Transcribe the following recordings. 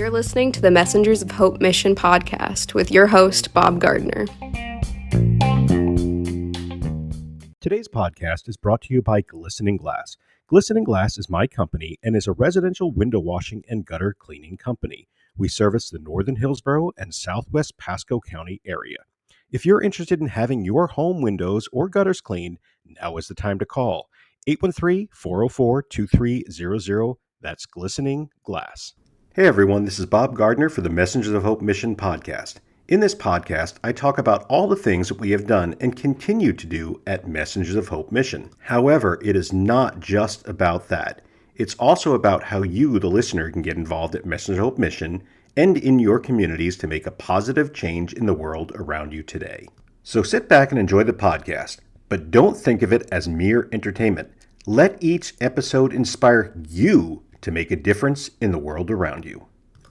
You're listening to the Messengers of Hope Mission podcast with your host, Bob Gardner. Today's podcast is brought to you by Glistening Glass. Glistening Glass is my company and is a residential window washing and gutter cleaning company. We service the Northern Hillsborough and Southwest Pasco County area. If you're interested in having your home windows or gutters cleaned, now is the time to call. 813-404-2300. That's Glistening Glass. Hey everyone, this is Bob Gardner for the Messengers of Hope Mission podcast. In this podcast, I talk about all the things that we have done and continue to do at Messengers of Hope Mission. However, it is not just about that. It's also about how you, the listener, can get involved at Messengers of Hope Mission and in your communities to make a positive change in the world around you today. So sit back and enjoy the podcast, but don't think of it as mere entertainment. Let each episode inspire you to make a difference in the world around you.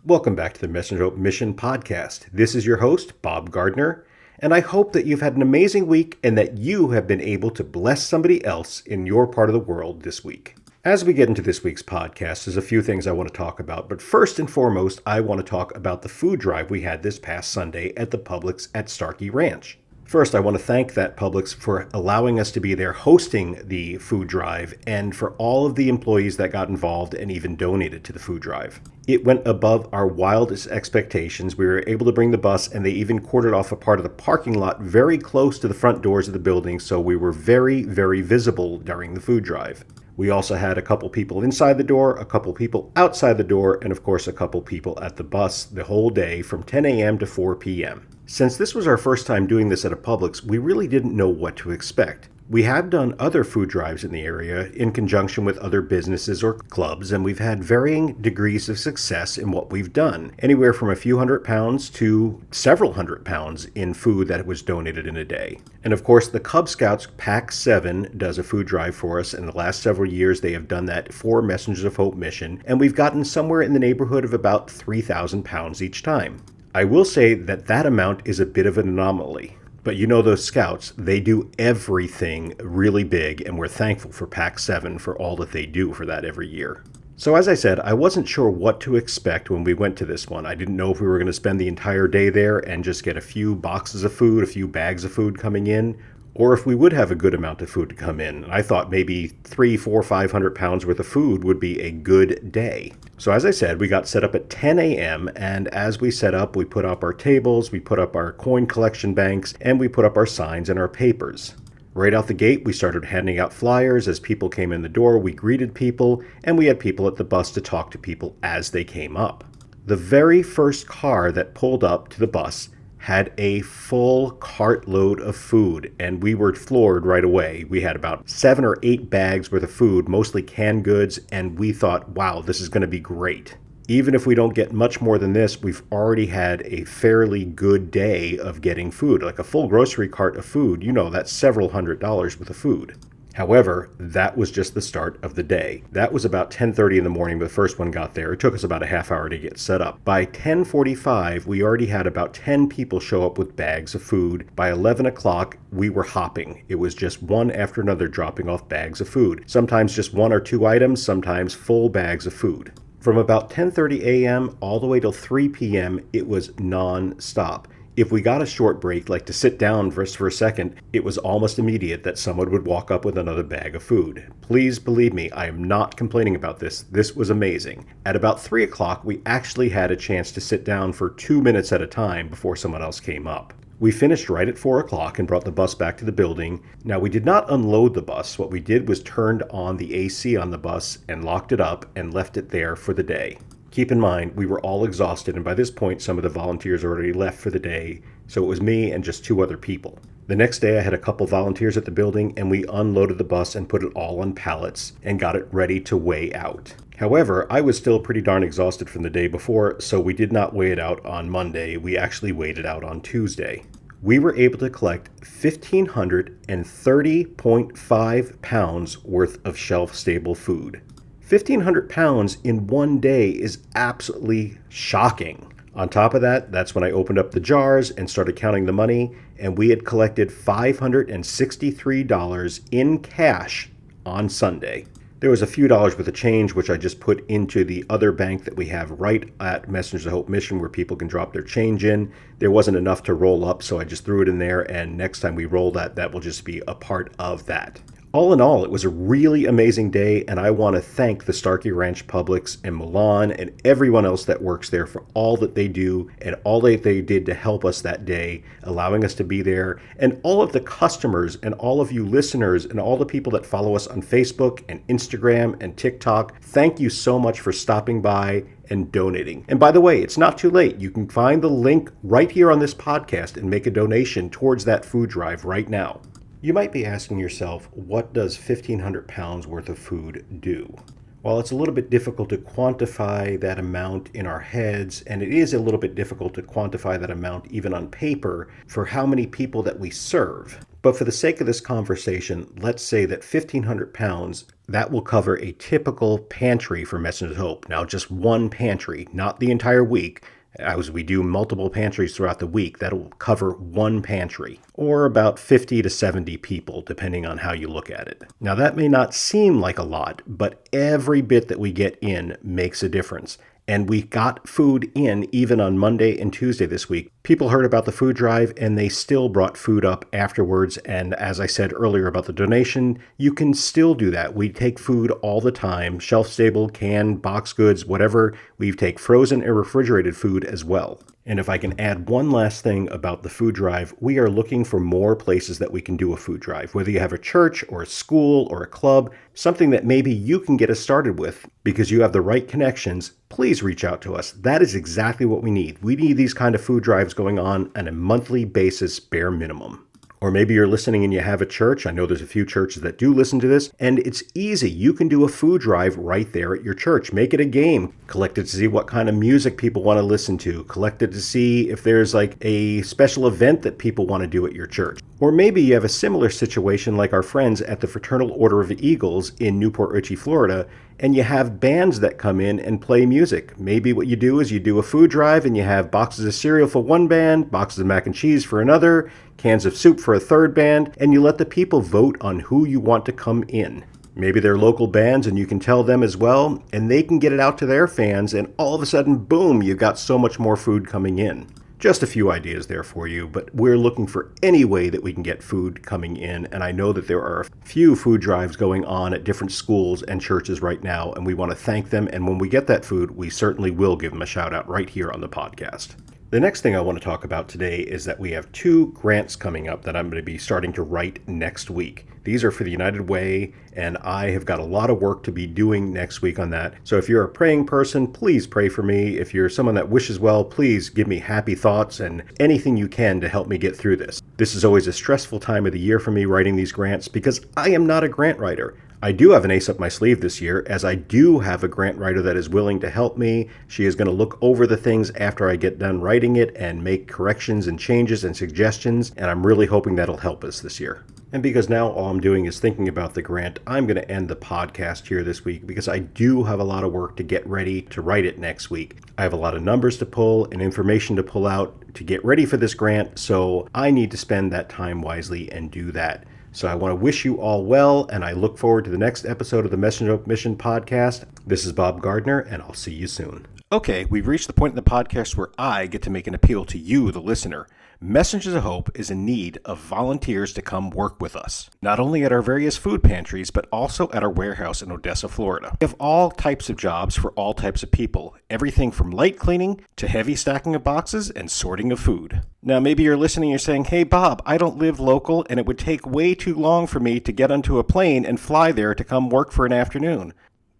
Welcome back to the Messenger of Hope Mission podcast. This is your host, Bob Gardner, and I hope that you've had an amazing week and that you have been able to bless somebody else in your part of the world this week. As we get into this week's podcast, there's a few things I want to talk about, but first and foremost, I want to talk about the food drive we had this past Sunday at the Publix at Starkey Ranch. First, I want to thank that Publix for allowing us to be there hosting the food drive and for all of the employees that got involved and even donated to the food drive. It went above our wildest expectations. We were able to bring the bus and they even quartered off a part of the parking lot very close to the front doors of the building, so we were very, very visible during the food drive. We also had a couple people inside the door, a couple people outside the door, and of course a couple people at the bus the whole day from 10 a.m. to 4 p.m. Since this was our first time doing this at a Publix, we really didn't know what to expect. We have done other food drives in the area in conjunction with other businesses or clubs, and we've had varying degrees of success in what we've done, anywhere from a few £100 to several £100 in food that was donated in a day. And of course, the Cub Scouts Pack 7 does a food drive for us. In the last several years, they have done that for Messengers of Hope Mission, and we've gotten somewhere in the neighborhood of about £3,000 each time. I will say that that amount is a bit of an anomaly. But you know those scouts, they do everything really big, and we're thankful for Pack 7 for all that they do for that every year. So as I said, I wasn't sure what to expect when we went to this one. I didn't know if we were going to spend the entire day there and just get a few boxes of food, a few bags of food coming in, or if we would have a good amount of food to come in. I thought maybe 300, 400, 500 pounds worth of food would be a good day. So as I said, we got set up at 10 a.m. and as we set up, we put up our tables, we put up our coin collection banks, and we put up our signs and our papers. Right out the gate, we started handing out flyers. As people came in the door, we greeted people, and we had people at the bus to talk to people as they came up. The very first car that pulled up to the bus had a full cartload of food, and we were floored right away. We had about 7 or 8 bags worth of food, mostly canned goods, and we thought, wow, this is going to be great. Even if we don't get much more than this, we've already had a fairly good day of getting food. Like a full grocery cart of food, you know, that's several $100s worth of food. However, that was just the start of the day. That was about 10:30 in the morning when the first one got there. It took us about a half hour to get set up. By 10:45, we already had about 10 people show up with bags of food. By 11 o'clock, we were hopping. It was just one after another dropping off bags of food. Sometimes just 1 or 2 items, sometimes full bags of food. From about 10:30 a.m. all the way till 3 p.m., it was non-stop. If we got a short break, like to sit down for a second, it was almost immediate that someone would walk up with another bag of food. Please believe me, I am not complaining about this. This was amazing. At about 3 o'clock, we actually had a chance to sit down for 2 minutes at a time before someone else came up. We finished right at 4 o'clock and brought the bus back to the building. Now, we did not unload the bus. What we did was turned on the AC on the bus and locked it up and left it there for the day. Keep in mind, we were all exhausted, and by this point, some of the volunteers already left for the day, so it was me and just 2 other people. The next day, I had a couple volunteers at the building, and we unloaded the bus and put it all on pallets and got it ready to weigh out. However, I was still pretty darn exhausted from the day before, so we did not weigh it out on Monday. We actually weighed it out on Tuesday. We were able to collect 1,530.5 pounds worth of shelf-stable food. 1,500 pounds in one day is absolutely shocking. On top of that, that's when I opened up the jars and started counting the money, and we had collected $563 in cash on Sunday. There was a few dollars worth of change, which I just put into the other bank that we have right at Messengers of Hope Mission where people can drop their change in. There wasn't enough to roll up, so I just threw it in there, and next time we roll that, that will just be a part of that. All in all, it was a really amazing day, and I want to thank the Starkey Ranch Publix and Milan and everyone else that works there for all that they do and all that they did to help us that day, allowing us to be there, and all of the customers and all of you listeners and all the people that follow us on Facebook and Instagram and TikTok. Thank you so much for stopping by and donating. And by the way, it's not too late. You can find the link right here on this podcast and make a donation towards that food drive right now. You might be asking yourself, what does 1,500 pounds worth of food do? Well, it's a little bit difficult to quantify that amount in our heads, and it is a little bit difficult to quantify that amount even on paper for how many people that we serve. But for the sake of this conversation, let's say that 1,500 pounds, that will cover a typical pantry for Messengers of Hope. Now, just one pantry, not the entire week. As we do multiple pantries throughout the week, that'll cover one pantry, or about 50 to 70 people, depending on how you look at it. Now, that may not seem like a lot, but every bit that we get in makes a difference. And we got food in even on Monday and Tuesday this week. People heard about the food drive and they still brought food up afterwards. And as I said earlier about the donation, you can still do that. We take food all the time, shelf-stable, canned, box goods, whatever. We take frozen and refrigerated food as well. And if I can add one last thing about the food drive, we are looking for more places that we can do a food drive, whether you have a church or a school or a club, something that maybe you can get us started with because you have the right connections. Please reach out to us. That is exactly what we need. We need these kind of food drives going on a monthly basis, bare minimum. Or maybe you're listening and you have a church. I know there's a few churches that do listen to this, and it's easy. You can do a food drive right there at your church. Make it a game. Collect it to see what kind of music people want to listen to. Collect it to see if there's like a special event that people want to do at your church. Or maybe you have a similar situation like our friends at the Fraternal Order of Eagles in Newport Richey, Florida, and you have bands that come in and play music. Maybe what you do is you do a food drive and you have boxes of cereal for one band, boxes of mac and cheese for another, cans of soup for a third band, and you let the people vote on who you want to come in. Maybe they're local bands and you can tell them as well, and they can get it out to their fans, and all of a sudden, boom, you've got so much more food coming in. Just a few ideas there for you, but we're looking for any way that we can get food coming in, and I know that there are a few food drives going on at different schools and churches right now, and we want to thank them, and when we get that food, we certainly will give them a shout out right here on the podcast. The next thing I want to talk about today is that we have 2 grants coming up that I'm going to be starting to write next week. These are for the United Way, and I have got a lot of work to be doing next week on that. So if you're a praying person, please pray for me. If you're someone that wishes well, please give me happy thoughts and anything you can to help me get through this. This is always a stressful time of the year for me writing these grants because I am not a grant writer. I do have an ace up my sleeve this year, as I do have a grant writer that is willing to help me. She is going to look over the things after I get done writing it and make corrections and changes and suggestions, and I'm really hoping that'll help us this year. And because now all I'm doing is thinking about the grant, I'm going to end the podcast here this week because I do have a lot of work to get ready to write it next week. I have a lot of numbers to pull and information to pull out to get ready for this grant, so I need to spend that time wisely and do that. So I want to wish you all well, and I look forward to the next episode of the Messenger of Hope Mission podcast. This is Bob Gardner, and I'll see you soon. Okay, we've reached the point in the podcast where I get to make an appeal to you, the listener. Messengers of Hope is in need of volunteers to come work with us, not only at our various food pantries, but also at our warehouse in Odessa, Florida. We have all types of jobs for all types of people, everything from light cleaning to heavy stacking of boxes and sorting of food. Now, maybe you're listening, you're saying, hey, Bob, I don't live local, and it would take way too long for me to get onto a plane and fly there to come work for an afternoon.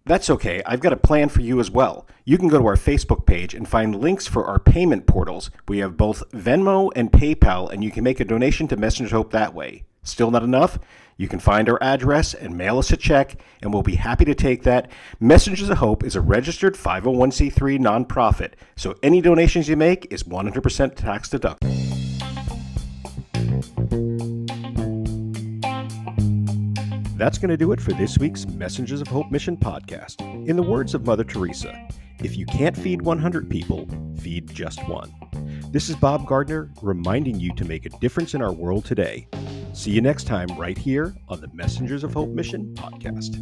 That's okay. I've got a plan for you as well. You can go to our Facebook page and find links for our payment portals. We have both Venmo and PayPal, and you can make a donation to Messengers of Hope that way. Still not enough? You can find our address and mail us a check, and we'll be happy to take that. Messengers of Hope is a registered 501c3 nonprofit, so any donations you make is 100% tax deductible. That's going to do it for this week's Messengers of Hope Mission podcast. In the words of Mother Teresa, if you can't feed 100 people, feed just one. This is Bob Gardner reminding you to make a difference in our world today. See you next time right here on the Messengers of Hope Mission podcast.